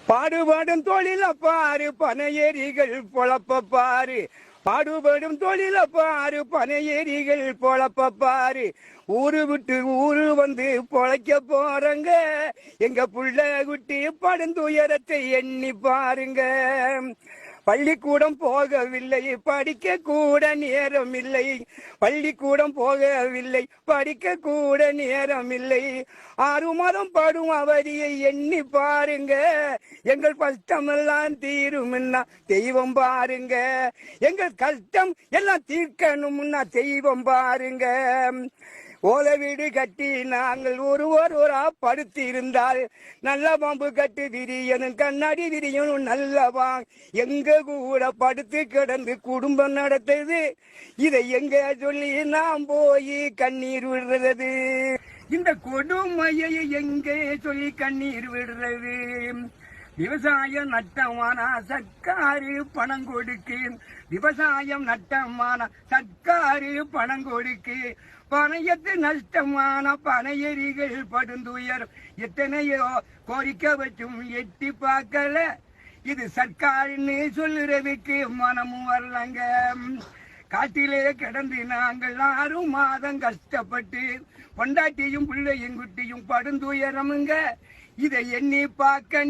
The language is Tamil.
பாடுபடும் தொழில பாரு பனையேரிகள் பொழப்ப பாரு. பாடுபடும் தொழில பாரு பனையேரிகள் பொழப்ப பாரு. ஊரு விட்டு ஊரு வந்து பொழைக்க போறங்க. எங்க புள்ள குட்டி படுந்துயரத்தை எண்ணி பாருங்க. பள்ளிக்கூடம் போகவில்லை, படிக்க கூட நேரம் இல்லை. பள்ளிக்கூடம் போகவில்லை, படிக்க கூட நேரம் இல்லை. 6 மாதம் படும் அவதியை எண்ணி பாருங்க. எங்கள் கஷ்டமெல்லாம் தீரும்னா தெய்வம் பாருங்க. எங்கள் கஷ்டம் எல்லாம் தீர்க்கணும்னா தெய்வம் பாருங்க. ஓலை வீடு கட்டி நாங்கள் ஒருவரா படுத்து இருந்தால் நல்ல பாம்பு கட்டு விரியனும் கண்ணாடி விரியனும் நல்லவா. எங்க கூட படுத்து கிடந்து குடும்பம் நடத்துது. இதை எங்க சொல்லி நாம் போய் கண்ணீர் விடுறது? இந்த கொடுமையை எங்கே சொல்லி கண்ணீர் விடுறது? விவசாயம் நட்டமான சர்க்காரு பணம் கொடுக்கு. விவசாயம் நட்டமான சர்க்காரு பணம் கொடுக்கு. பணையத்து நஷ்டமான பனையேரிகள் படுந்துயரும். எத்தனையோ கோரிக்கை வச்சும் எட்டி பார்க்கல. இது சர்க்காருன்னு சொல்லுறதுக்கு மனமும் வரலங்க. காட்டிலே கிடந்து நாங்கள் 6 மாதம் கஷ்டப்பட்டு பொண்டாட்டியும் பிள்ளையும் குட்டியும் படுந்துயரமுங்க. இதை எண்ணி பார்க்க